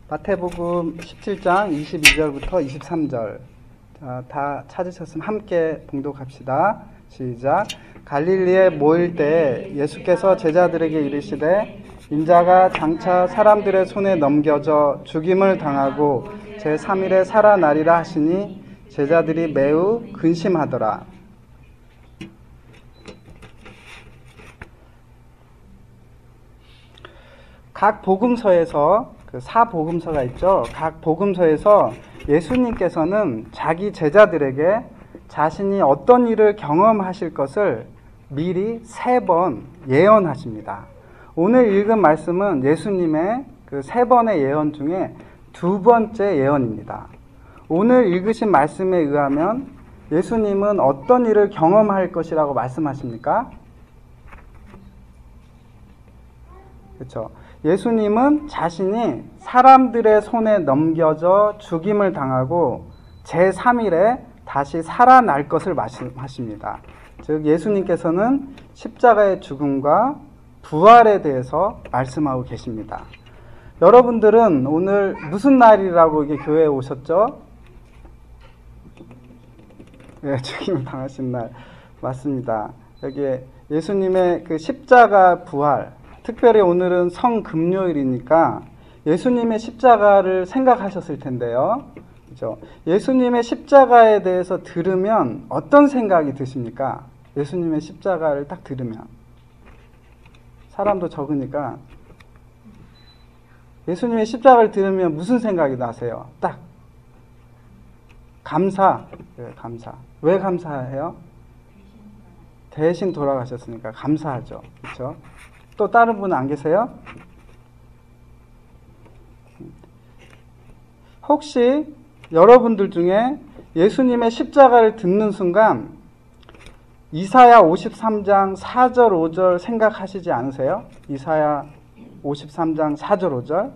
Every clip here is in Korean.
마태복음 17장 22절부터 23절. 다 찾으셨으면 함께 봉독합시다. 시작. 갈릴리에 모일 때 예수께서 제자들에게 이르시되 인자가 장차 사람들의 손에 넘겨져 죽임을 당하고 제3일에 살아나리라 하시니 제자들이 매우 근심하더라. 각 복음서에서 그 사복음서가 있죠. 각 복음서에서 예수님께서는 자기 제자들에게 자신이 어떤 일을 경험하실 것을 미리 3번 예언하십니다. 오늘 읽은 말씀은 예수님의 그 3번의 예언 중에 2번째 예언입니다. 오늘 읽으신 말씀에 의하면 예수님은 어떤 일을 경험할 것이라고 말씀하십니까? 그렇죠. 예수님은 자신이 사람들의 손에 넘겨져 죽임을 당하고 제3일에 다시 살아날 것을 말씀하십니다. 즉 예수님께서는 십자가의 죽음과 부활에 대해서 말씀하고 계십니다. 여러분들은 오늘 무슨 날이라고 이게 교회에 오셨죠? 네, 죽임을 당하신 날 맞습니다. 여기에 예수님의 그 십자가 부활, 특별히 오늘은 성금요일이니까 예수님의 십자가를 생각하셨을 텐데요. 그렇죠? 예수님의 십자가에 대해서 들으면 어떤 생각이 드십니까? 예수님의 십자가를 딱 들으면. 사람도 적으니까 예수님의 십자가를 들으면 무슨 생각이 나세요? 딱. 감사. 네, 감사. 왜 감사해요? 대신 돌아가셨으니까 감사하죠. 그렇죠? 또 다른 분 안 계세요? 혹시 여러분들 중에 예수님의 십자가를 듣는 순간 이사야 53장 4절 5절 생각하시지 않으세요? 이사야 53장 4절 5절.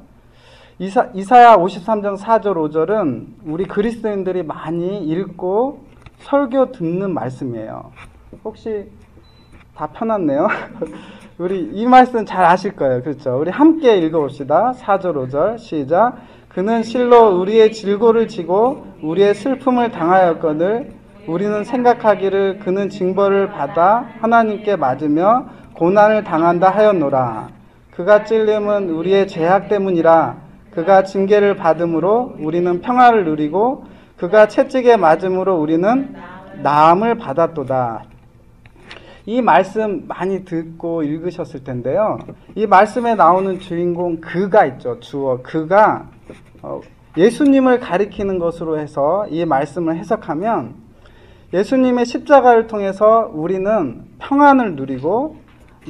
이사야 53장 4절 5절은 우리 그리스도인들이 많이 읽고 설교 듣는 말씀이에요. 혹시 다 펴놨네요? 우리 이 말씀 잘 아실 거예요. 그렇죠? 우리 함께 읽어봅시다. 4절 5절 시작. 그는 실로 우리의 질고를 지고 우리의 슬픔을 당하였거늘 우리는 생각하기를 그는 징벌을 받아 하나님께 맞으며 고난을 당한다 하였노라. 그가 찔림은 우리의 죄악 때문이라. 그가 징계를 받음으로 우리는 평화를 누리고 그가 채찍에 맞음으로 우리는 나음을 받았도다. 이 말씀 많이 듣고 읽으셨을 텐데요. 이 말씀에 나오는 주인공 그가 있죠. 주어 그가 예수님을 가리키는 것으로 해서 이 말씀을 해석하면 예수님의 십자가를 통해서 우리는 평안을 누리고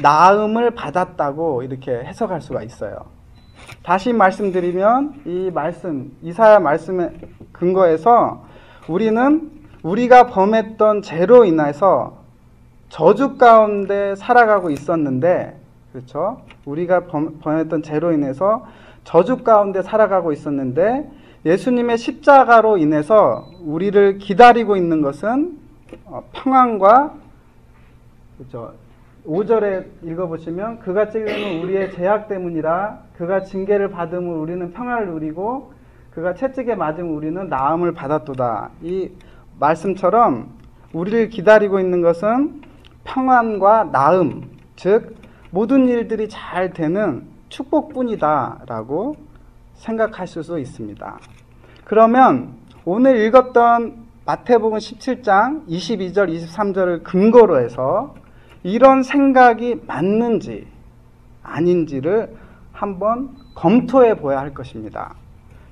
나음을 받았다고 이렇게 해석할 수가 있어요. 다시 말씀드리면 이 말씀, 이사야 말씀에 근거해서 우리는 우리가 범했던 죄로 인해서 저주 가운데 살아가고 있었는데, 그렇죠? 우리가 범했던 죄로 인해서 저주 가운데 살아가고 있었는데 예수님의 십자가로 인해서 우리를 기다리고 있는 것은 평안과, 그렇죠? 5절에 읽어보시면 그가 찔림은 우리의 죄악 때문이라. 그가 징계를 받음으로 우리는 평안을 누리고 그가 채찍에 맞음으로 우리는 나음을 받았도다. 이 말씀처럼 우리를 기다리고 있는 것은 평안과 나음, 즉 모든 일들이 잘 되는 축복뿐이다 라고 생각하실 수 있습니다. 그러면 오늘 읽었던 마태복음 17장 22절 23절을 근거로 해서 이런 생각이 맞는지 아닌지를 한번 검토해 보아야 할 것입니다.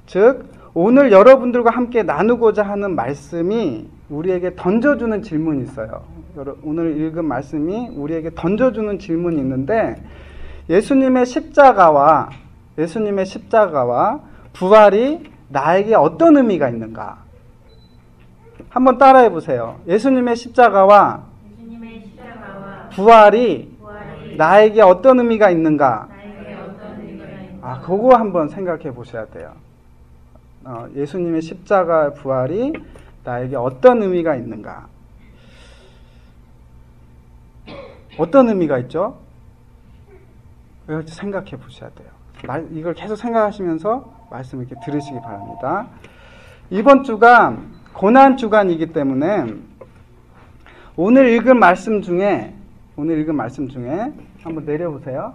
즉 오늘 여러분들과 함께 나누고자 하는 말씀이 우리에게 던져주는 질문이 있어요. 오늘 읽은 말씀이 우리에게 던져주는 질문이 있는데 예수님의 십자가와 부활이 나에게 어떤 의미가 있는가? 한번 따라해 보세요. 예수님의 십자가와 부활이 나에게 어떤 의미가 있는가? 그거 한번 생각해 보셔야 돼요. 예수님의 십자가 부활이 나에게 어떤 의미가 있는가? 어떤 의미가 있죠? 생각해 보셔야 돼요. 이걸 계속 생각하시면서 말씀 이렇게 들으시기 바랍니다. 이번 주가 고난 주간이기 때문에 오늘 읽은 말씀 중에 한번 내려보세요.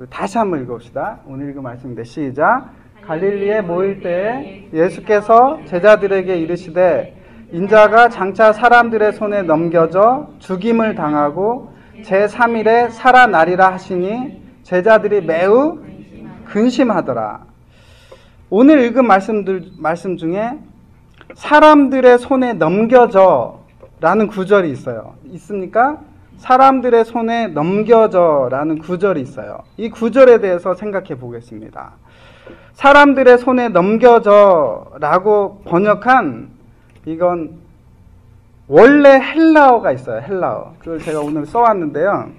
다시 한번 읽어봅시다. 오늘 읽은 말씀인데 시작. 갈릴리에 모일 때에 예수께서 제자들에게 이르시되 인자가 장차 사람들의 손에 넘겨져 죽임을 당하고 제3일에 살아나리라 하시니 제자들이 매우 근심하더라. 오늘 읽은 말씀 중에 사람들의 손에 넘겨져 라는 구절이 있어요. 있습니까? 사람들의 손에 넘겨져 라는 구절이 있어요. 이 구절에 대해서 생각해 보겠습니다. 사람들의 손에 넘겨져 라고 번역한 이건 원래 헬라어가 있어요. 헬라어. 그걸 제가 오늘 써왔는데요.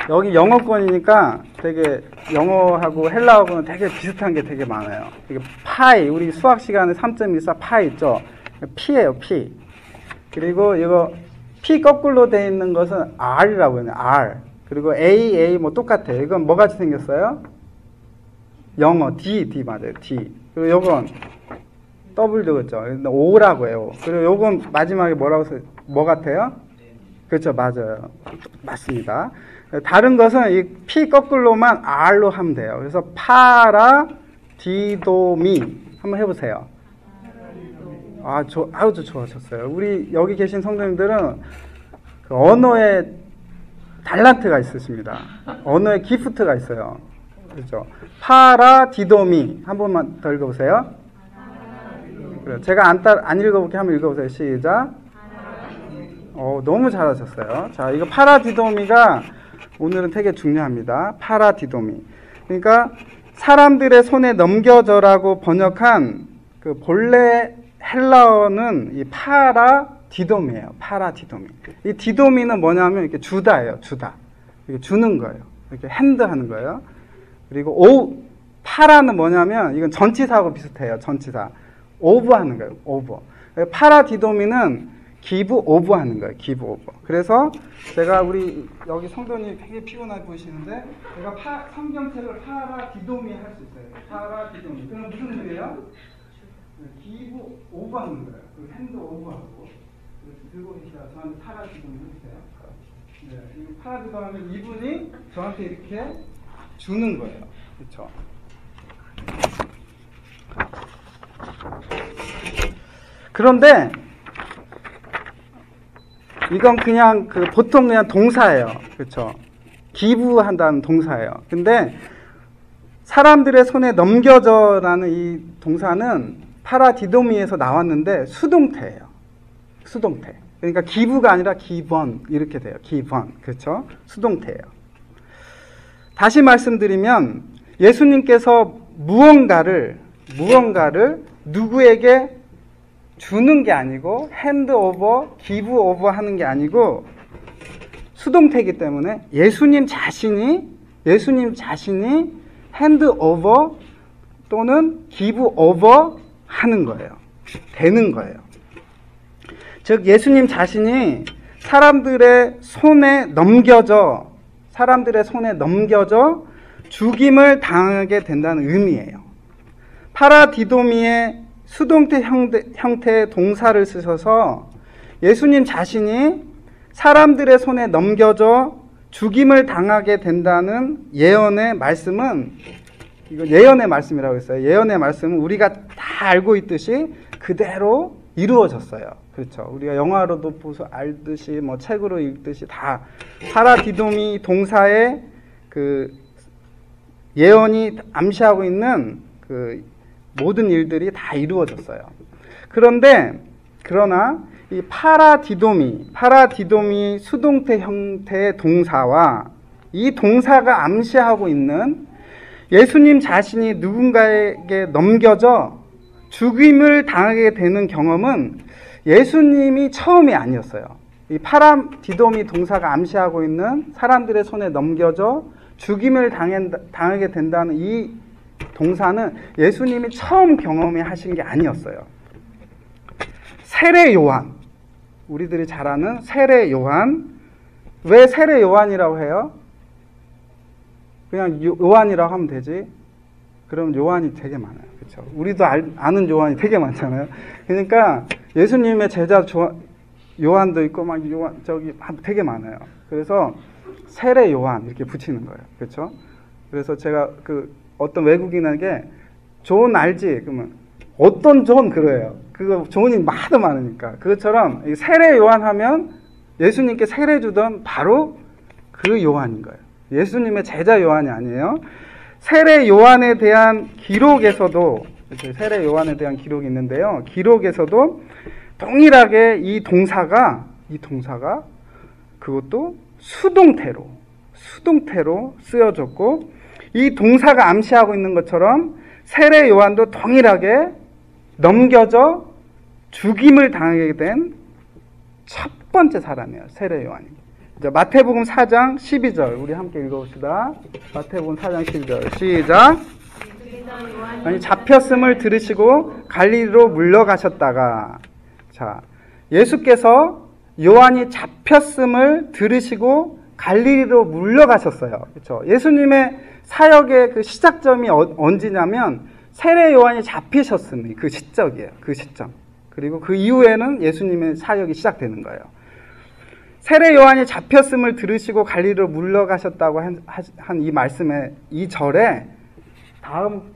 여기 영어권이니까 되게 영어하고 헬라어하고는 되게 비슷한 게 되게 많아요. 이게 파이, 우리 수학 시간에 3.14 파이 있죠? P예요, P. 그리고 이거 P 거꾸로 돼 있는 것은 R이라고 해요. R. 그리고 A 뭐 똑같아요. 이건 뭐 같이 생겼어요? 영어 D 맞아요. D. 그리고 요건 W 그죠? O라고 해요. 그리고 요건 마지막에 뭐 같아요? 그렇죠, 맞아요. 맞습니다. 다른 것은 이 P 거꾸로만 R로 하면 돼요. 그래서 파라 디도미 한번 해보세요. 아주 좋아하셨어요. 우리 여기 계신 성도님들은 그 언어에 달란트가 있으십니다. 언어에 기프트가 있어요. 그렇죠? 파라 디도미 한 번만 더 읽어보세요. 그래, 제가 안 읽어볼게. 한번 읽어보세요. 시작. 너무 잘하셨어요. 자, 이거 파라디도미가 오늘은 되게 중요합니다. 파라디도미. 그러니까 사람들의 손에 넘겨져라고 번역한 그 본래 헬라어는 이 파라디도미예요. 파라디도미. 이 디도미는 뭐냐면 이렇게 주다예요. 주다. 이렇게 주는 거예요. 이렇게 핸드하는 거예요. 그리고 파라는 뭐냐면 이건 전치사하고 비슷해요. 전치사. 오브 하는 거예요. 오브. 파라디도미는 기브 오브 하는 거예요. 기브 오브. 그래서 제가 우리 여기 성도님 되게 피곤해 보이시는데 제가 성경책을 파라디도미 할 수 있어요. 파라디도미. 그럼 무슨 의미예요? 기브 오브 하는 거예요. 그 핸드 오브하고. 들고 계시다가 저한테 파라디도미 해주세요. 네, 이 파라디도미 하면 이분이 저한테 이렇게 주는 거예요. 그렇죠? 그런데 이건 그냥 보통 그냥 동사예요. 그렇죠? 기부한다는 동사예요. 근데 사람들의 손에 넘겨져라는 이 동사는 파라디도미에서 나왔는데 수동태예요. 수동태. 그러니까 기부가 아니라 기번 이렇게 돼요. 기번. 그렇죠? 수동태예요. 다시 말씀드리면 예수님께서 무언가를 누구에게 주는 게 아니고 핸드 오버, 기브 오버 하는 게 아니고 수동태이기 때문에 예수님 자신이 핸드 오버 또는 기브 오버 하는 거예요. 되는 거예요. 즉 예수님 자신이 사람들의 손에 넘겨져 죽임을 당하게 된다는 의미예요. 파라디도미의 수동태 형태의 동사를 쓰셔서 예수님 자신이 사람들의 손에 넘겨져 죽임을 당하게 된다는 예언의 말씀은, 이거 예언의 말씀이라고 했어요. 예언의 말씀은 우리가 다 알고 있듯이 그대로 이루어졌어요. 그렇죠. 우리가 영화로도 보서 알듯이 뭐 책으로 읽듯이 다 파라디도미 동사의 그 예언이 암시하고 있는 그 모든 일들이 다 이루어졌어요. 그러나 이 파라디도미 수동태 형태의 동사와 이 동사가 암시하고 있는 예수님 자신이 누군가에게 넘겨져 죽임을 당하게 되는 경험은 예수님이 처음이 아니었어요. 이 파라디도미 동사가 암시하고 있는 사람들의 손에 넘겨져 죽임을 당하게 된다는 이 동사는 예수님이 처음 경험하신 게 아니었어요. 세례 요한, 우리들이 잘 아는 세례 요한. 왜 세례 요한이라고 해요? 그냥 요한이라고 하면 되지. 그럼 요한이 되게 많아요. 그렇죠? 우리도 아는 요한이 되게 많잖아요. 그러니까 예수님의 제자 요한도 있고 막 요한 되게 많아요. 그래서 세례 요한 이렇게 붙이는 거예요. 그렇죠? 그래서 제가 어떤 외국인에게 존 알지? 그러면 어떤 존 그래요. 그거 존이 하도 많으니까. 그것처럼 세례 요한 하면 예수님께 세례 주던 바로 그 요한인 거예요. 예수님의 제자 요한이 아니에요. 세례 요한에 대한 기록에서도 세례 요한에 대한 기록이 있는데요. 기록에서도 동일하게 이 동사가 그것도 수동태로 쓰여졌고 이 동사가 암시하고 있는 것처럼 세례 요한도 동일하게 넘겨져 죽임을 당하게 된 첫 번째 사람이에요. 세례 요한이. 마태복음 4장 12절 우리 함께 읽어봅시다. 마태복음 4장 12절 시작. 아니 잡혔음을 들으시고 갈릴리로 물러가셨다가 자 예수께서 요한이 잡혔음을 들으시고 갈릴리로 물러가셨어요. 그렇죠? 예수님의 사역의 그 시작점이 언제냐면 세례 요한이 잡히셨음이 그 시점이에요. 그 시점. 그리고 그 이후에는 예수님의 사역이 시작되는 거예요. 세례 요한이 잡혔음을 들으시고 갈릴리로 물러가셨다고 한 이 말씀의 이 절에 다음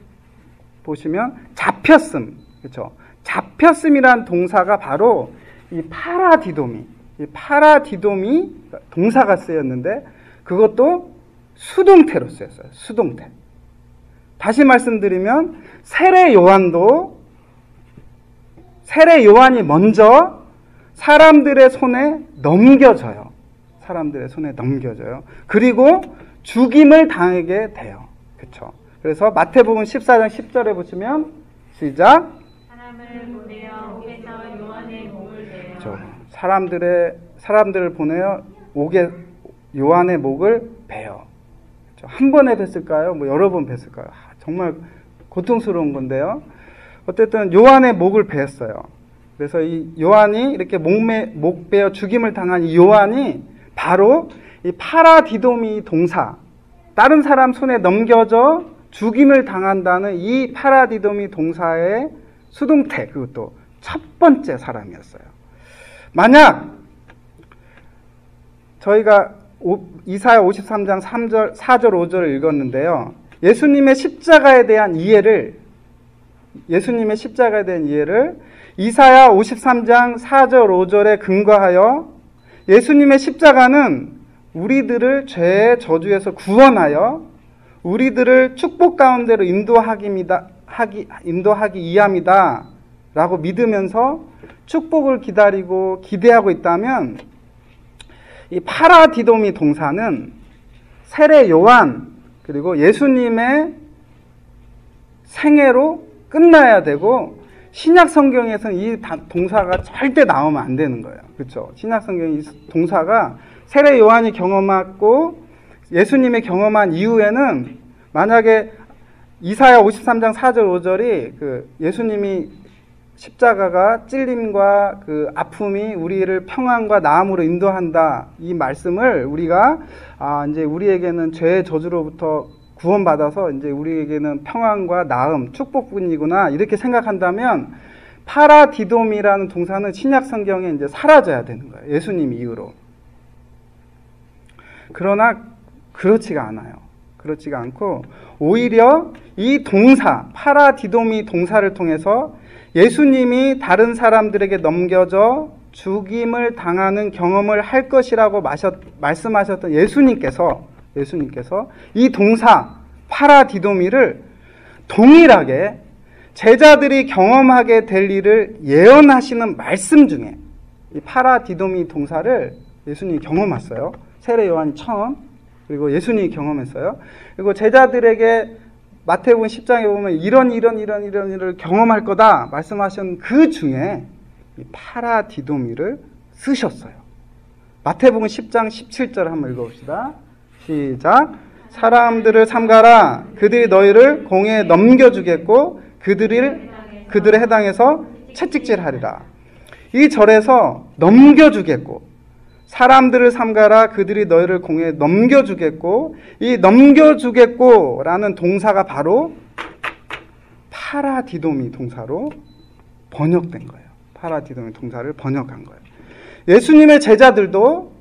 보시면 잡혔음, 그렇죠? 잡혔음이란 동사가 바로 이 파라디도미 동사가 쓰였는데 그것도 수동태로 쓰였어요. 수동태. 다시 말씀드리면 세례 요한이 먼저 사람들의 손에 넘겨져요. 그리고 죽임을 당하게 돼요. 그렇죠? 그래서 마태복음 14장 10절에 보시면 시작. 사람을 보내어 옥에서 요한의 목을 베어. 그렇죠. 사람들을 보내어 요한의 목을 베어. 그렇죠? 한 번에 뱄을까요? 뭐 여러 번 뱄을까요? 정말 고통스러운 건데요. 어쨌든 요한의 목을 베었어요. 그래서 이 요한이 이렇게 목 베어 죽임을 당한 이 요한이 바로 이 파라디도미 동사, 다른 사람 손에 넘겨져 죽임을 당한다는 이 파라디도미 동사의 수동태, 그것도 첫 번째 사람이었어요. 만약 저희가 이사야 53장 3절, 4절, 5절을 읽었는데요. 예수님의 십자가에 대한 이해를 이사야 53장 4절, 5절에 근거하여 예수님의 십자가는 우리들을 죄의 저주에서 구원하여 우리들을 축복 가운데로 인도하기 위함이다 라고 믿으면서 축복을 기다리고 기대하고 있다면 이 파라디도미 동사는 세례 요한 그리고 예수님의 생애로 끝나야 되고 신약 성경에서는 이 동사가 절대 나오면 안 되는 거예요. 그렇죠? 신약 성경 이 동사가 세례 요한이 경험하고 예수님이 경험한 이후에는 만약에 이사야 53장 4절 5절이 예수님이 십자가가 찔림과 그 아픔이 우리를 평안과 나음으로 인도한다. 이 말씀을 우리가 이제 우리에게는 죄의 저주로부터 구원받아서 이제 우리에게는 평안과 나음, 축복뿐이구나 이렇게 생각한다면 파라디돔이라는 동사는 신약 성경에 이제 사라져야 되는 거예요. 예수님 이후로. 그러나 그렇지가 않아요. 그렇지가 않고 오히려 이 동사, 파라디돔이 동사를 통해서 예수님이 다른 사람들에게 넘겨져 죽임을 당하는 경험을 할 것이라고 말씀하셨던 예수님께서 이 동사 파라디도미를 동일하게 제자들이 경험하게 될 일을 예언하시는 말씀 중에 이 파라디도미 동사를 예수님이 경험했어요. 세례 요한이 처음, 그리고 예수님이 경험했어요. 그리고 제자들에게 마태복음 10장에 보면 이런 일을 경험할 거다 말씀하신 그 중에 이 파라디도미를 쓰셨어요. 마태복음 10장 17절 한번 읽어봅시다. 시작. 사람들을 삼가라. 그들이 너희를 공에 넘겨주겠고 그들의 해당에서 채찍질하리라. 이 절에서 넘겨주겠고 사람들을 삼가라 그들이 너희를 공회에 넘겨주겠고, 이 넘겨주겠고라는 동사가 바로 파라디도미 동사로 번역된 거예요. 파라디도미 동사를 번역한 거예요. 예수님의 제자들도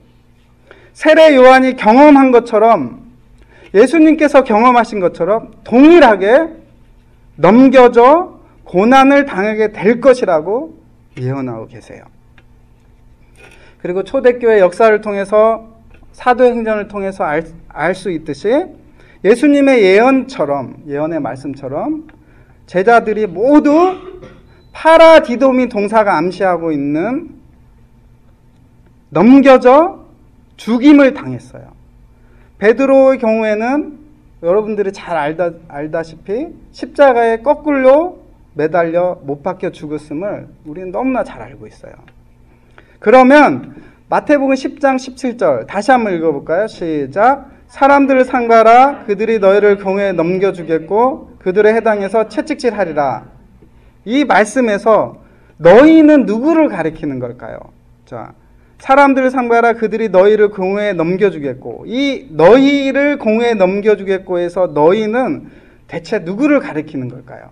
세례 요한이 경험한 것처럼, 예수님께서 경험하신 것처럼 동일하게 넘겨져 고난을 당하게 될 것이라고 예언하고 계세요. 그리고 초대교회 역사를 통해서, 사도행전을 통해서 알 수 있듯이 예수님의 예언의 말씀처럼 제자들이 모두 파라디도미 동사가 암시하고 있는 넘겨져 죽임을 당했어요. 베드로의 경우에는 여러분들이 잘 알다시피 십자가에 거꾸로 매달려 못 박혀 죽었음을 우리는 너무나 잘 알고 있어요. 그러면 마태복음 10장 17절 다시 한번 읽어볼까요? 시작. 사람들을 삼가라 그들이 너희를 공회에 넘겨주겠고 그들의 해당에서 채찍질하리라. 이 말씀에서 너희는 누구를 가리키는 걸까요? 자, 사람들을 삼가라 그들이 너희를 공회에 넘겨주겠고, 이 너희를 공회에 넘겨주겠고 해서 너희는 대체 누구를 가리키는 걸까요?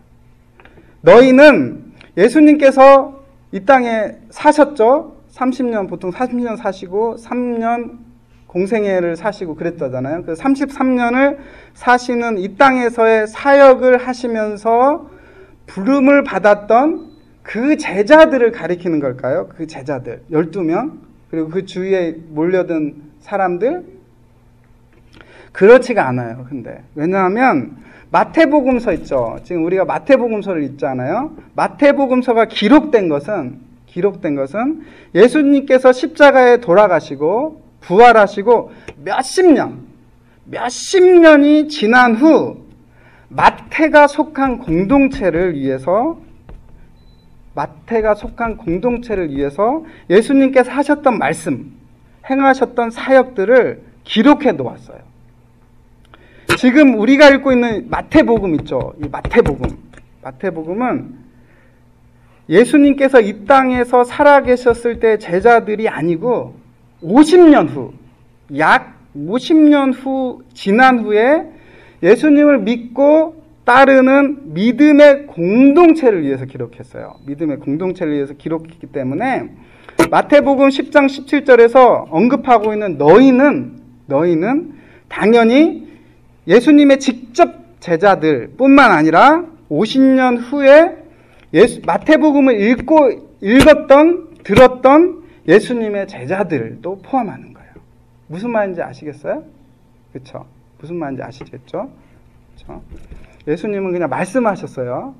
너희는 예수님께서 이 땅에 사셨죠? 30년, 보통 30년 사시고 3년 공생애를 사시고 그랬다잖아요. 그 33년을 사시는 이 땅에서의 사역을 하시면서 부름을 받았던 그 제자들을 가리키는 걸까요? 그 제자들 12명, 그리고 그 주위에 몰려든 사람들? 그렇지가 않아요. 근데 왜냐하면 마태복음서 있죠. 지금 우리가 마태복음서를 읽잖아요. 마태복음서가 기록된 것은 예수님께서 십자가에 돌아가시고 부활하시고 몇십 년이 지난 후 마태가 속한 공동체를 위해서 예수님께서 하셨던 말씀, 행하셨던 사역들을 기록해 놓았어요. 지금 우리가 읽고 있는 마태복음 있죠. 이 마태복음은 예수님께서 이 땅에서 살아계셨을 때 제자들이 아니고 50년 후, 약 50년 후 지난 후에 예수님을 믿고 따르는 믿음의 공동체를 위해서 기록했어요. 믿음의 공동체를 위해서 기록했기 때문에 마태복음 10장 17절에서 언급하고 있는 너희는 당연히 예수님의 직접 제자들 뿐만 아니라 50년 후에 마태복음을 들었던 예수님의 제자들도 포함하는 거예요. 무슨 말인지 아시겠어요? 그렇죠? 무슨 말인지 아시겠죠? 그렇죠? 예수님은 그냥 말씀하셨어요.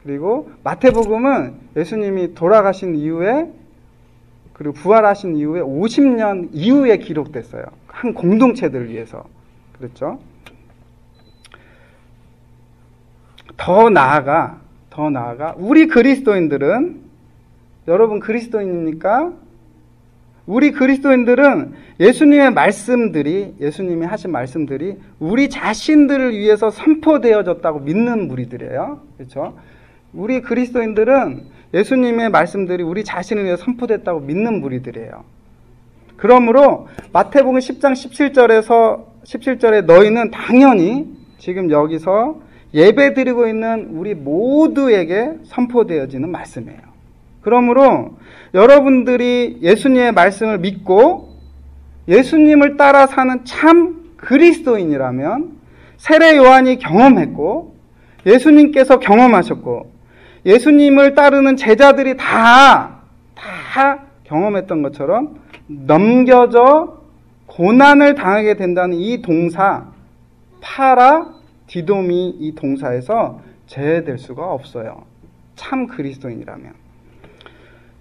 그리고 마태복음은 예수님이 돌아가신 이후에, 그리고 부활하신 이후에 50년 이후에 기록됐어요. 한 공동체들을 위해서. 그렇죠? 더 나아가 우리 그리스도인들은, 여러분 그리스도인입니까? 우리 그리스도인들은 예수님이 하신 말씀들이 우리 자신들을 위해서 선포되어졌다고 믿는 무리들이에요. 그렇죠? 우리 그리스도인들은 예수님의 말씀들이 우리 자신을 위해서 선포됐다고 믿는 무리들이에요. 그러므로 마태복음 10장 17절에 너희는 당연히 지금 여기서 예배드리고 있는 우리 모두에게 선포되어지는 말씀이에요. 그러므로 여러분들이 예수님의 말씀을 믿고 예수님을 따라 사는 참 그리스도인이라면, 세례 요한이 경험했고 예수님께서 경험하셨고 예수님을 따르는 제자들이 다 경험했던 것처럼 넘겨져 고난을 당하게 된다는 이 동사, 파라디도미, 이 동사에서 제외될 수가 없어요. 참 그리스도인이라면.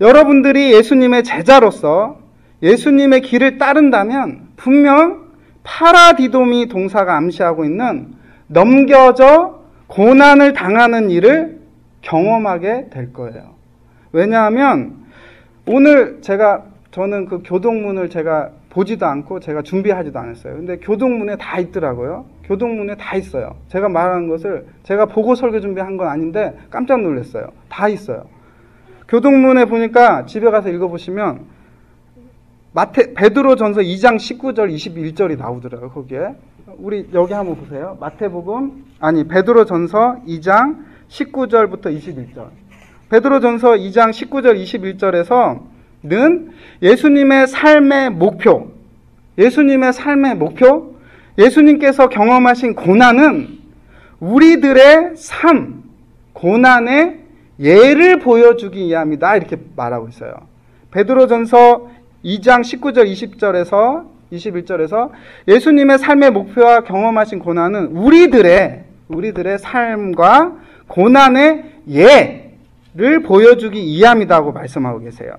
여러분들이 예수님의 제자로서 예수님의 길을 따른다면 분명 파라디도미 동사가 암시하고 있는 넘겨져 고난을 당하는 일을 경험하게 될 거예요. 왜냐하면 오늘 저는 그 교동문을 제가 보지도 않고 제가 준비하지도 않았어요. 근데 교동문에 다 있더라고요. 교동문에 다 있어요. 제가 말하는 것을 제가 보고 설교 준비한 건 아닌데 깜짝 놀랐어요. 다 있어요. 교동문에 보니까 집에 가서 읽어보시면 베드로전서 2장 19절 21절이 나오더라고요. 거기에 우리 여기 한번 보세요. 베드로전서 2장 19절부터 21절. 베드로전서 2장 19절 21절에서는 예수님의 삶의 목표, 예수님께서 경험하신 고난은 우리들의 삶, 고난의 예를 보여주기 위함이다. 이렇게 말하고 있어요. 베드로전서 2장 19절 20절에서 21절에서 예수님의 삶의 목표와 경험하신 고난은 우리들의 삶과 고난의 예를 보여주기 위함이다고 말씀하고 계세요.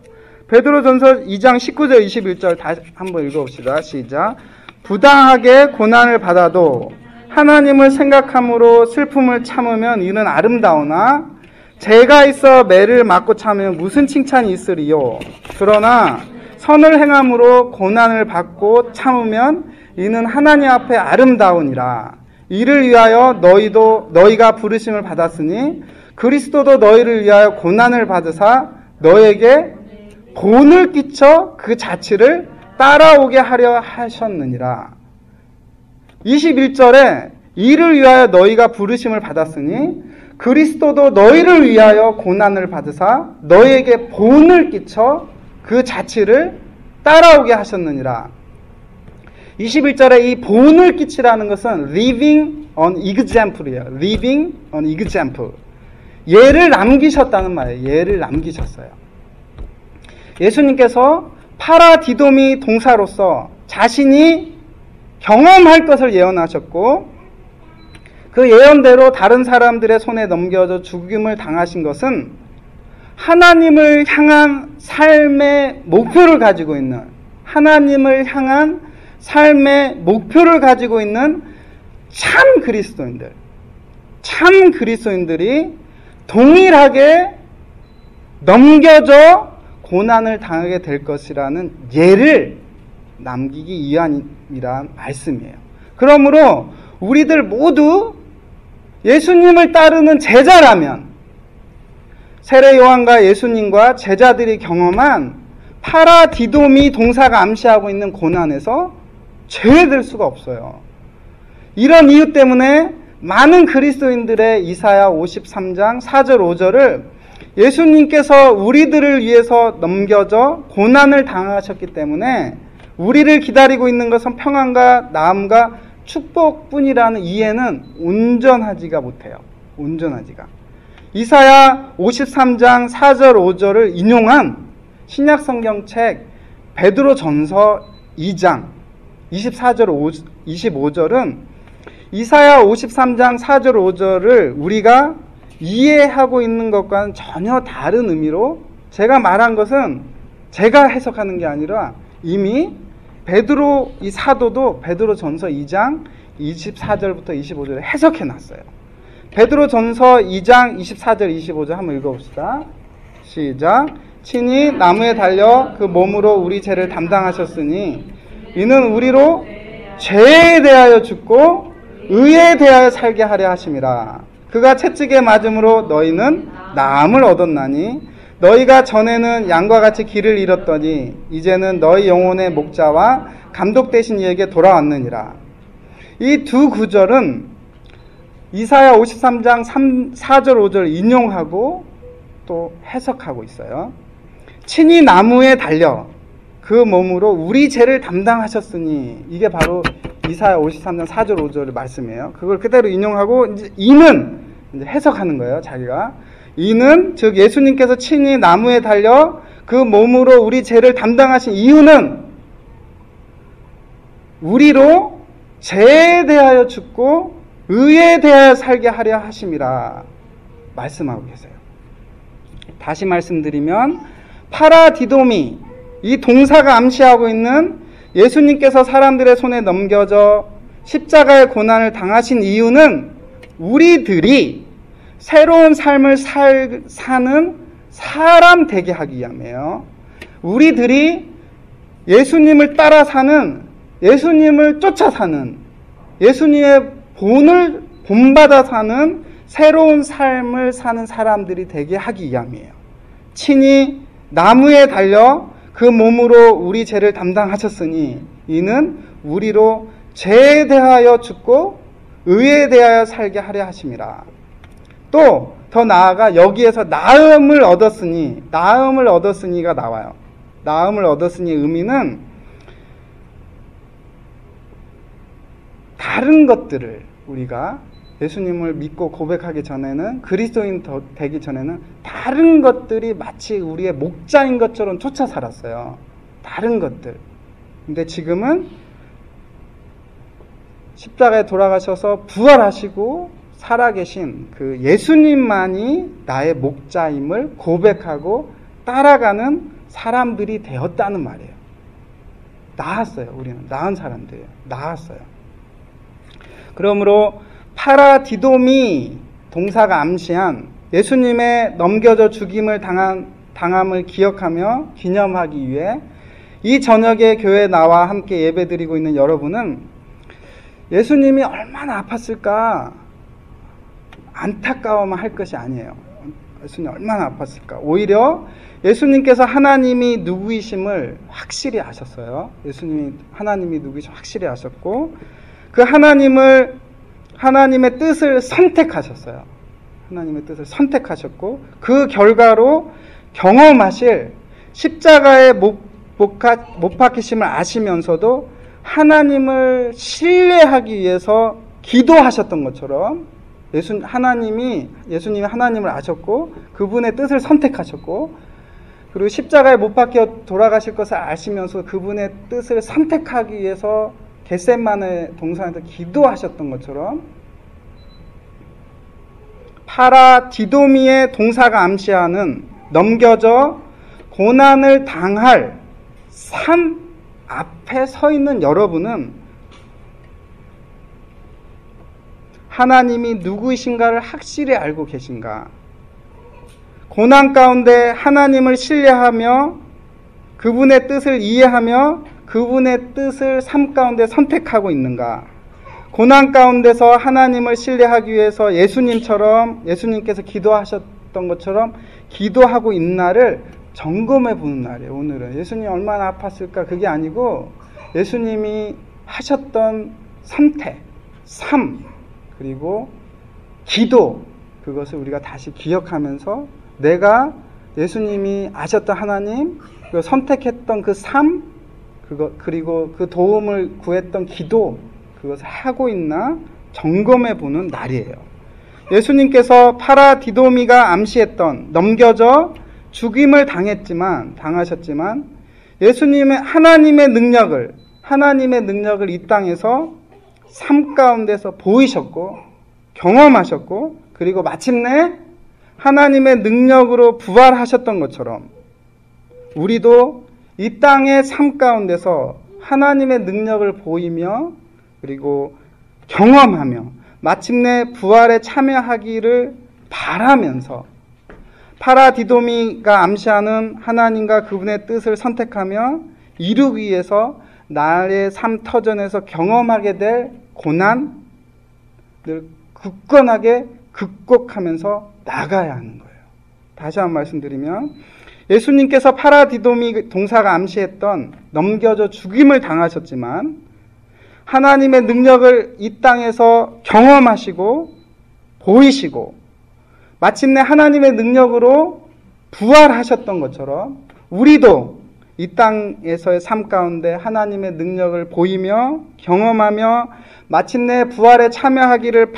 베드로전서 2장 19절 21절 다시 한번 읽어봅시다. 시작. 부당하게 고난을 받아도 하나님을 생각함으로 슬픔을 참으면 이는 아름다우나 죄가 있어 매를 맞고 참으면 무슨 칭찬이 있으리요. 그러나 선을 행함으로 고난을 받고 참으면 이는 하나님 앞에 아름다우니라. 이를 위하여 너희가 부르심을 받았으니 그리스도도 너희를 위하여 고난을 받으사 너에게 본을 끼쳐 그 자취를 따라오게 하려 하셨느니라. 21절에 이를 위하여 너희가 부르심을 받았으니 그리스도도 너희를 위하여 고난을 받으사 너에게 본을 끼쳐 그 자취를 따라오게 하셨느니라. 21절에 이 본을 끼치라는 것은 living an example이에요. living an example. 예를 남기셨다는 말이에요. 예를 남기셨어요. 예수님께서 파라디도미 동사로서 자신이 경험할 것을 예언하셨고 그 예언대로 다른 사람들의 손에 넘겨져 죽임을 당하신 것은 하나님을 향한 삶의 목표를 가지고 있는 참 그리스도인들이 동일하게 넘겨져 고난을 당하게 될 것이라는 예를 남기기 위함이란 말씀이에요. 그러므로 우리들 모두 예수님을 따르는 제자라면 세례 요한과 예수님과 제자들이 경험한 파라디도미 동사가 암시하고 있는 고난에서 제외될 수가 없어요. 이런 이유 때문에 많은 그리스도인들의 이사야 53장 4절 5절을 예수님께서 우리들을 위해서 넘겨져 고난을 당하셨기 때문에 우리를 기다리고 있는 것은 평안과 나음과 축복뿐이라는 이해는 온전하지가 못해요. 이사야 53장 4절 5절을 인용한 신약성경책 베드로전서 2장 24절 25절은 이사야 53장 4절 5절을 우리가 이해하고 있는 것과는 전혀 다른 의미로 제가 말한 것은 제가 해석하는 게 아니라 이미 베드로 이 사도도 베드로전서 2장 24절부터 25절에 해석해 놨어요. 베드로전서 2장 24절 25절 한번 읽어봅시다. 시작. 친히 나무에 달려 그 몸으로 우리 죄를 담당하셨으니 이는 우리로 죄에 대하여 죽고 의에 대하여 살게 하려 하심이라. 그가 채찍에 맞음으로 너희는 나음을 얻었나니 너희가 전에는 양과 같이 길을 잃었더니 이제는 너희 영혼의 목자와 감독 되신 이에게 돌아왔느니라. 이 두 구절은 이사야 53장 4절 5절 인용하고 또 해석하고 있어요. 친히 나무에 달려 그 몸으로 우리 죄를 담당하셨으니 이게 바로 이사야 53장 4절 5절의 말씀이에요. 그걸 그대로 인용하고 이제 이는 이제 해석하는 거예요. 자기가 이는 즉 예수님께서 친히 나무에 달려 그 몸으로 우리 죄를 담당하신 이유는 우리로 죄에 대하여 죽고 의에 대하여 살게 하려 하심이라 말씀하고 계세요. 다시 말씀드리면 파라디도미 이 동사가 암시하고 있는 예수님께서 사람들의 손에 넘겨져 십자가의 고난을 당하신 이유는 우리들이 새로운 삶을 사는 사람 되게 하기 위함이에요. 우리들이 예수님을 따라 사는, 예수님을 쫓아 사는, 예수님의 본받아 사는 새로운 삶을 사는 사람들이 되게 하기 위함이에요. 친히 나무에 달려 그 몸으로 우리 죄를 담당하셨으니 이는 우리로 죄에 대하여 죽고 의에 대하여 살게 하려 하심이라. 또 더 나아가 여기에서 나음을 얻었으니가 나와요. 나음을 얻었으니 의미는 다른 것들을 우리가 예수님을 믿고 고백하기 전에는, 그리스도인 되기 전에는 다른 것들이 마치 우리의 목자인 것처럼 쫓아 살았어요. 다른 것들. 근데 지금은 십자가에 돌아가셔서 부활하시고 살아계신 그 예수님만이 나의 목자임을 고백하고 따라가는 사람들이 되었다는 말이에요. 나았어요. 우리는 나은 사람들이에요. 나았어요. 그러므로 파라디도미 동사가 암시한 예수님의 넘겨져 죽임을 당함을 기억하며 기념하기 위해 이 저녁에 교회에 나와 함께 예배드리고 있는 여러분은 예수님이 얼마나 아팠을까 안타까워만 할 것이 아니에요. 예수님 얼마나 아팠을까. 오히려 예수님께서 하나님이 누구이심을 확실히 아셨어요. 예수님이 하나님이 누구이심을 확실히 아셨고, 그 하나님의 뜻을 선택하셨어요. 하나님의 뜻을 선택하셨고, 그 결과로 경험하실 십자가의 못 박히심을 아시면서도 하나님을 신뢰하기 위해서 기도하셨던 것처럼 예수님이 하나님을 아셨고 그분의 뜻을 선택하셨고, 그리고 십자가에 못 박혀 돌아가실 것을 아시면서 그분의 뜻을 선택하기 위해서 겟세마네 동산에서 기도하셨던 것처럼 파라디도미의 동사가 암시하는 넘겨져 고난을 당할 삶 앞에 서 있는 여러분은 하나님이 누구이신가를 확실히 알고 계신가? 고난 가운데 하나님을 신뢰하며 그분의 뜻을 이해하며 그분의 뜻을 삶 가운데 선택하고 있는가? 고난 가운데서 하나님을 신뢰하기 위해서 예수님께서 기도하셨던 것처럼 기도하고 있는 날을 점검해 보는 날이에요. 오늘은 예수님이 얼마나 아팠을까 그게 아니고 예수님이 하셨던 선택, 삶, 그리고 기도, 그것을 우리가 다시 기억하면서 내가 예수님이 아셨던 하나님, 선택했던 그 삶, 그리고 그 도움을 구했던 기도, 그것을 하고 있나 점검해 보는 날이에요. 예수님께서 파라디도미가 암시했던 넘겨져 죽임을 당하셨지만 예수님의 하나님의 능력을 이 땅에서 삶 가운데서 보이셨고 경험하셨고, 그리고 마침내 하나님의 능력으로 부활하셨던 것처럼 우리도 이 땅의 삶 가운데서 하나님의 능력을 보이며 그리고 경험하며 마침내 부활에 참여하기를 바라면서 파라디도미가 암시하는 하나님과 그분의 뜻을 선택하며 이루기 위해서 나의 삶 터전에서 경험하게 될 고난을 굳건하게 극복하면서 나가야 하는 거예요. 다시 한번 말씀드리면 예수님께서 파라디도미 동사가 암시했던 넘겨져 죽임을 당하셨지만 하나님의 능력을 이 땅에서 경험하시고 보이시고 마침내 하나님의 능력으로 부활하셨던 것처럼 우리도 이 땅에서의 삶 가운데 하나님의 능력을 보이며 경험하며 마침내 부활에 참여하기를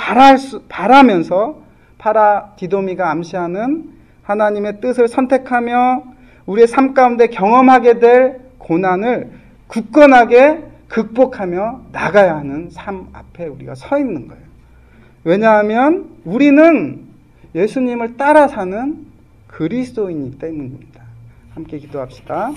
바라면서 파라디도미가 암시하는 하나님의 뜻을 선택하며 우리의 삶 가운데 경험하게 될 고난을 굳건하게 극복하며 나가야 하는 삶 앞에 우리가 서 있는 거예요. 왜냐하면 우리는 예수님을 따라 사는 그리스도인이기 때문입니다. 함께 기도합시다.